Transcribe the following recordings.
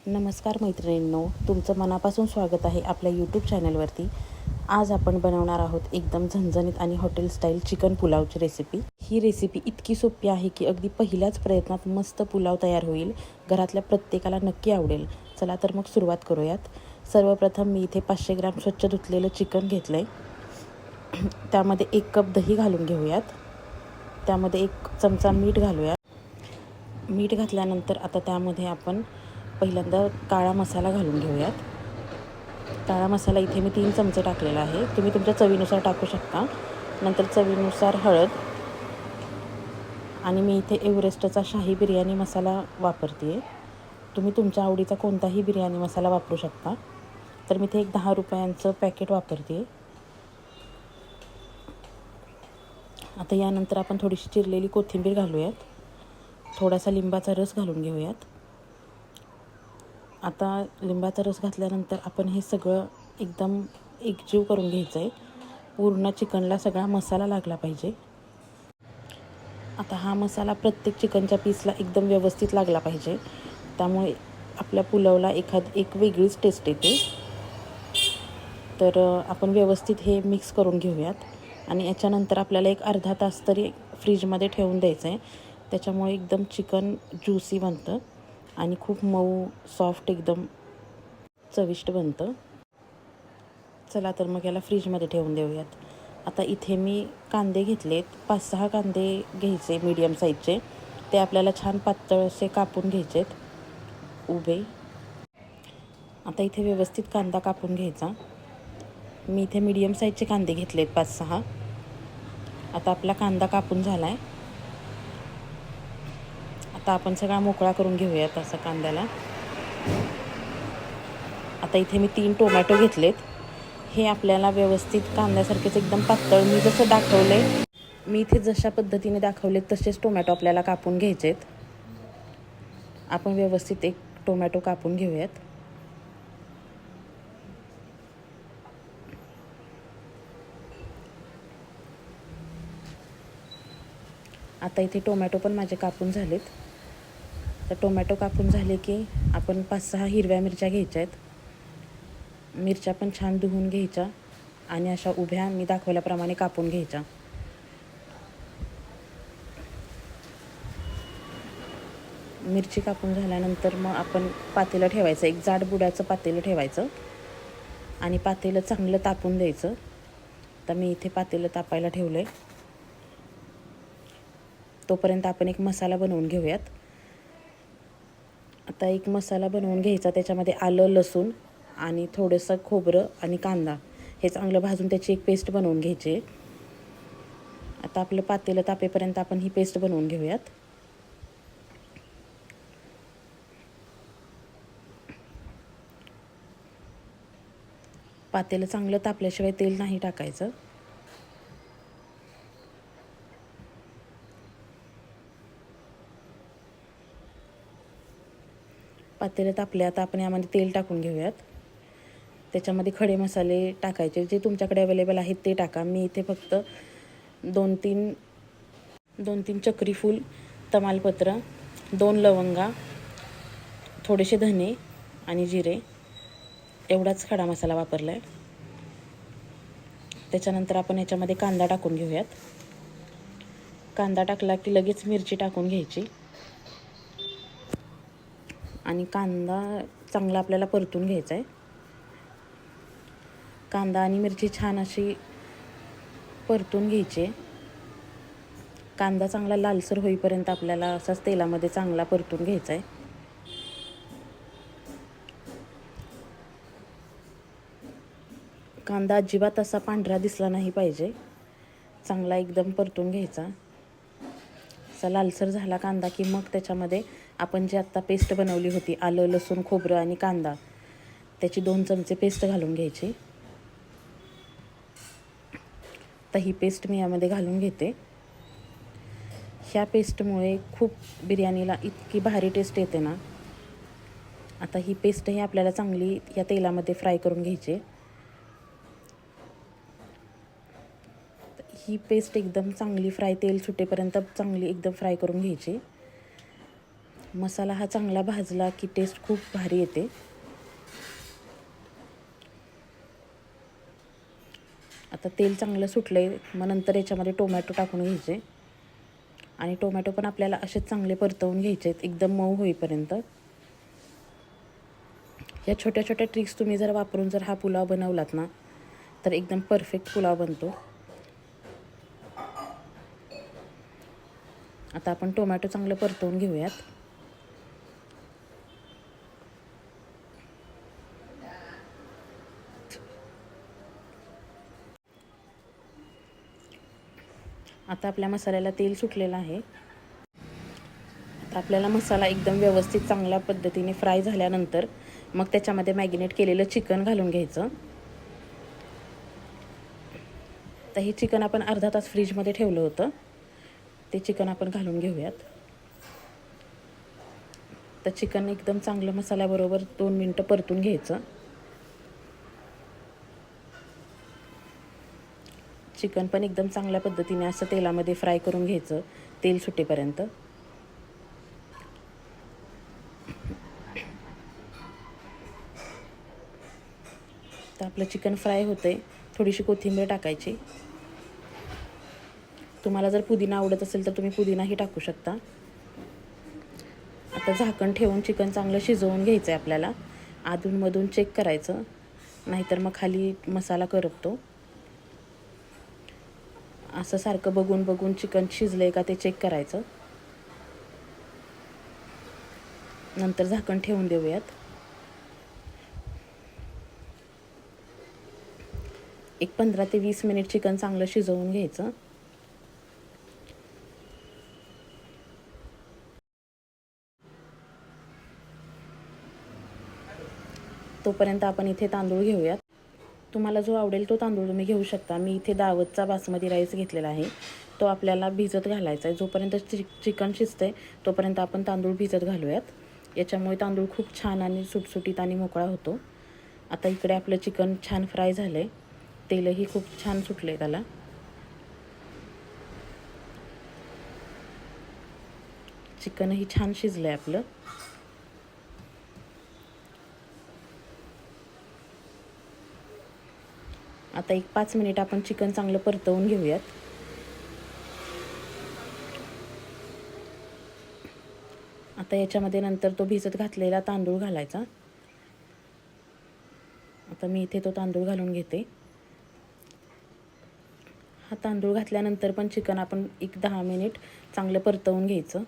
नमस्कार मैत्रिणींनो, तुमचं मनापासून स्वागत आहे आपल्या यूट्यूब चॅनलवरती. आज आपण बनवणार आहोत एकदम झणझणीत आणि हॉटेल स्टाईल चिकन पुलावची रेसिपी. ही रेसिपी इतकी सोपी आहे की अगदी पहिल्याच प्रयत्नात मस्त पुलाव तयार होईल. घरातल्या प्रत्येकाला नक्की आवडेल. चला तर मग सुरुवात करूयात. सर्वप्रथम मी इथे 500 ग्रॅम स्वच्छ धुतलेलं चिकन घेतलं आहे. त्यामध्ये 1 कप दही घालून घेऊयात. त्यामध्ये 1 चमचा मीठ घालूयात. मीठ घातल्यानंतर आता त्यामध्ये आपण पहिल्यांदा काळा मसाला घालून घेऊयात. काळा मसाला इथे मी 3 चमचे टाकलेला आहे. तुम्ही तुमच्या चवीनुसार टाकू शकता. नंतर चवीनुसार हळद आणि मी इथे एव्हरेस्टचा शाही बिर्याणी मसाला वापरते आहे. तुम्ही तुमच्या आवडीचा कोणताही बिर्याणी मसाला वापरू शकता. तर मी इथे एक 10 रुपयांचं पॅकेट वापरते आहे. आता यानंतर आपण थोडीशी चिरलेली कोथिंबीर घालूयात. थोडासा लिंबाचा रस घालून घेऊयात. आता लिंबाचा रस घातल्यानंतर आपण हे सगळं एकदम एकजीव करून घ्यायचं आहे. पूर्ण चिकनला सगळा मसाला लागला पाहिजे. आता हा मसाला प्रत्येक चिकनच्या पीसला एकदम व्यवस्थित लागला पाहिजे. त्यामुळे आपल्या पुलावला एक वेगळीच टेस्ट येते. तर आपण व्यवस्थित हे मिक्स करून घेऊयात. आणि याच्यानंतर आपल्याला एक अर्धा तास तरी फ्रीजमध्ये ठेवून द्यायचं आहे. त्याच्यामुळे एकदम चिकन ज्युसी बनतं आणि खूप मऊ सॉफ्ट एकदम चविष्ट बनतं. चला तर मग याला फ्रीजमध्ये ठेवून देऊयात. आता इथे मी कांदे घेतलेत. 5-6 कांदे घ्यायचे मीडियम साईजचे. ते आपल्याला छान पातळ असे कापून घ्यायचेत उभे. आता इथे व्यवस्थित कांदा कापून घ्यायचा. मी इथे मीडियम साईजचे कांदे घेतलेत 5-6. आता आपला कांदा कापून झाला आहे. आता आपण सगळा मोकळा करून घेऊयात असा कांद्याला. आता इथे मी 3 टोमॅटो घेतलेत. हे आपल्याला व्यवस्थित कांद्यासारखेच एकदम पातळ मी जसं दाखवलं आहे, मी इथे जशा पद्धतीने दाखवले तसेच टोमॅटो आपल्याला कापून घ्यायचेत. आपण व्यवस्थित एक टोमॅटो कापून घेऊयात. आता इथे टोमॅटो पण माझे कापून झालेत. तर टोमॅटो कापून झाले की आपण 5-6 हिरव्या मिरच्या घ्यायच्या आहेत. मिरच्या पण छान धुवून घ्यायच्या आणि अशा उभ्या मी दाखवल्याप्रमाणे कापून घ्यायच्या. मिरची कापून झाल्यानंतर मग आपण पातेलं ठेवायचं. एक जाड बुडाचं पातेलं ठेवायचं आणि पातेलं चांगलं तापून द्यायचं. तर मी इथे पातेलं तापायला ठेवलं आहे. तोपर्यंत आपण एक मसाला बनवून घेऊयात. आता एक मसाला बनवून घ्यायचा. त्याच्यामध्ये आलं, लसूण आणि थोडंसं खोबरं आणि कांदा हे चांगलं भाजून त्याची एक पेस्ट बनवून घ्यायची. आता आपलं पातेलं तापेपर्यंत आपण ही पेस्ट बनवून घेऊयात. पातेलं चांगलं तापल्याशिवाय तेल नाही टाकायचं. पातेलं तापले. आता आपण यामध्ये तेल टाकून घेऊयात. त्याच्यामध्ये खडे मसाले टाकायचे. जे तुमच्याकडे अवेलेबल आहेत ते टाका. मी इथे फक्त 2-3 चक्री फूल, तमालपत्र, 2 लवंगा, थोडेसे धने आणि जिरे एवढाच खडा मसाला वापरला आहे. त्याच्यानंतर आपण याच्यामध्ये कांदा टाकून घेऊयात. कांदा टाकला की लगेच मिरची टाकून घ्यायची आणि कांदा चांगला आपल्याला परतून घ्यायचा आहे. कांदा आणि मिरची छान अशी परतून घ्यायची. कांदा चांगला लालसर होईपर्यंत आपल्याला असाच तेलामध्ये चांगला परतून घ्यायचा आहे. कांदा अजिबात असा पांढरा दिसला नाही पाहिजे. चांगला एकदम परतून घ्यायचा. असा लालसर झाला कांदा की मग त्याच्यामध्ये आपण जी आत्ता पेस्ट बनवली होती, आलं, लसूण, खोबरं आणि कांदा, त्याची 2 चमचे पेस्ट घालून घ्यायची. तर ही पेस्ट मी यामध्ये घालून घेते. ह्या पेस्टमुळे खूप बिर्याणीला इतकी भारी टेस्ट येते ना. आता ही पेस्ट ही आपल्याला चांगली या तेलामध्ये फ्राय करून घ्यायची. ही पेस्ट एकदम चांगली फ्राय, तेल सुटेपर्यंत चांगली एकदम फ्राय करून घ्यायची. मसाला हा चांगला भाजला की टेस्ट खूप भारी येते. आता तेल चांगलं सुटलं आहे, मग नंतर याच्यामध्ये टोमॅटो टाकून घ्यायचे आणि टोमॅटो पण आपल्याला असेच चांगले परतवून घ्यायचे आहेत एकदम मऊ होईपर्यंत. या छोट्या छोट्या ट्रिक्स तुम्ही जर वापरून जर हा पुलाव बनवलात ना तर एकदम परफेक्ट पुलाव बनतो. आता आपण टोमॅटो चांगलं परतवून घेऊयात. आता आपल्या मसाल्याला तेल सुटलेलं आहे. आता आपल्याला मसाला एकदम व्यवस्थित चांगल्या पद्धतीने फ्राय झाल्यानंतर मग त्याच्यामध्ये मॅगिनेट केलेलं चिकन घालून घ्यायचं. तर हे चिकन आपण अर्धा तास फ्रीजमध्ये ठेवलं होतं, ते चिकन आपण घालून घेऊयात. तर चिकन एकदम चांगलं मसाल्याबरोबर 2 मिनटं परतून घ्यायचं. चिकन पण एकदम चांगल्या पद्धतीने असं तेलामध्ये फ्राय करून घ्यायचं, तेल सुटेपर्यंत. तर आपलं चिकन फ्राय होते. थोडीशी कोथिंबीर टाकायची. तुम्हाला जर पुदिना आवडत असेल तर तुम्ही पुदिनाही टाकू शकता. आता झाकण ठेवून चिकन चांगलं शिजवून घ्यायचं आहे आपल्याला. अधूनमधून चेक करायचं, नाहीतर मग खाली मसाला करपतो. असं सारखं बघून बघून चिकन शिजलंय का ते चेक करायचं. नंतर झाकण ठेवून देऊयात. एक 15 ते 20 मिनिट चिकन चांगलं शिजवून घ्यायचं. तोपर्यंत आपण इथे तांदूळ घेऊयात. तुम्हाला जो आवडेल तो तांदूळ तुम्ही घेऊ शकता. मी इथे दावतचा बासमती राईस घेतलेला आहे. तो आपल्याला भिजत घालायचा आहे. जोपर्यंत चिकन शिजते तोपर्यंत आपण तांदूळ भिजत घालूयात. याच्यामुळे तांदूळ खूप छान आणि सुटसुटीत आणि मोकळा होतो. आता इकडे आपलं चिकन छान फ्राय झालं आहे. तेलही खूप छान सुटले त्याला. चिकनही छान शिजलं आहे आपलं. आता एक 5 मिनिट आपण चिकन चांगलं परतवून घेऊयात. आता याच्यामध्ये नंतर तो भिजत घातलेला तांदूळ घालायचा. आता मी इथे तो तांदूळ घालून घेते. हा तांदूळ घातल्यानंतर पण चिकन आपण एक 10 मिनिट चांगलं परतवून घ्यायचं.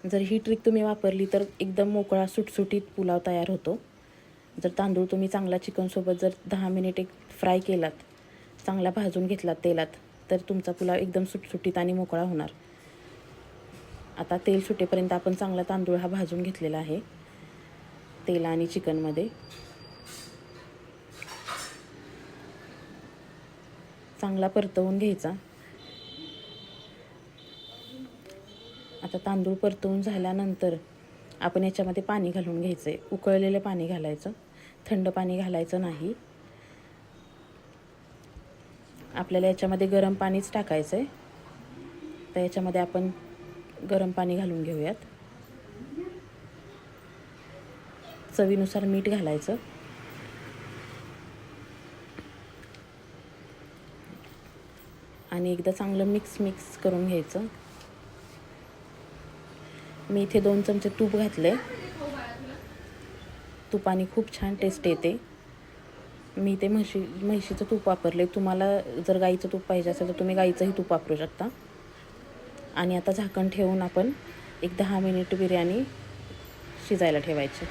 जर ही ट्रिक तुम्ही वापरली तर एकदम मोकळा सुटसुटीत पुलाव तयार होतो. जर तांदूळ तुम्ही चांगला चिकनसोबत जर 10 मिनिट फ्राय केलात, चांगला भाजून घेतलात तेलात, तर तुमचा पुलाव एकदम सुटसुटीत आणि मोकळा होणार. आता तेल सुटेपर्यंत आपण चांगला तांदूळ हा भाजून घेतलेला आहे तेल आणि चिकनमध्ये. चांगला परतवून घ्यायचा. आता तांदूळ परतवून झाल्यानंतर आपण याच्यामध्ये पाणी घालून घ्यायचं आहे. उकळलेलं पाणी घालायचं, थंड पाणी घालायचं नाही. आपल्याला याच्यामध्ये गरम पाणीच टाकायचं आहे. तर याच्यामध्ये आपण गरम पाणी घालून घेऊयात. चवीनुसार मीठ घालायचं. आणि एकदा चांगलं मिक्स करून घ्यायचं. मी इथे 2 चमचे तूप घातले. तुपाने खूप छान टेस्ट येते. मी इथे म्हशीचं तूप वापरले. तुम्हाला जर गाईचं तूप पाहिजे असेल तर तुम्ही गाईचंही तूप वापरू शकता. आणि आता झाकण ठेवून आपण एक 10 मिनिट बिर्याणी शिजायला ठेवायची.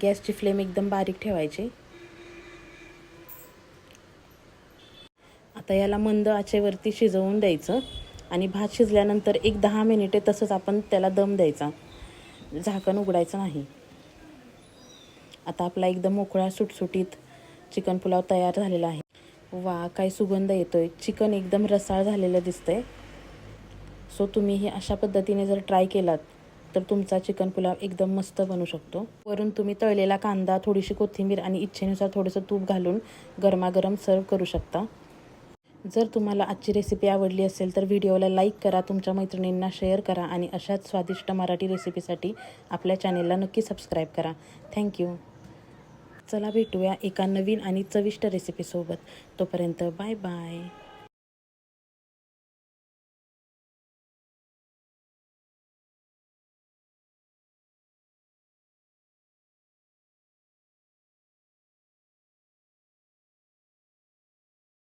गॅसची फ्लेम एकदम बारीक ठेवायची. आता याला मंद आचेवरती शिजवून द्यायचं आणि भात शिजल्यानंतर एक 10 मिनिटे तसंच आपण त्याला दम द्यायचा, झाकण उघडायचं नाही. आता आपला एकदम मोकळा सुटसुटीत चिकन पुलाव तयार झालेला आहे. वा, काय सुगंध येतोय. चिकन एकदम रसाळ झालेलं दिसतंय. सो तुम्ही हे अशा पद्धतीने जर ट्राय केलात तर तुमचा चिकन पुलाव एकदम मस्त बनू शकतो. वरून तुम्ही तळलेला कांदा, थोडीशी कोथिंबीर आणि इच्छेनुसार थोडंसं तूप घालून गरमागरम सर्व करू शकता. जर तुम्हाला आजची रेसिपी आवडली असेल तर व्हिडिओला लाईक करा, तुमच्या मैत्रिणींना शेअर करा आणि अशाच स्वादिष्ट मराठी रेसिपीसाठी आपल्या चॅनेलला नक्की सबस्क्राईब करा. थँक्यू. चला भेटूया एका नवीन आणि चविष्ट रेसिपीसोबत. तोपर्यंत बाय बाय.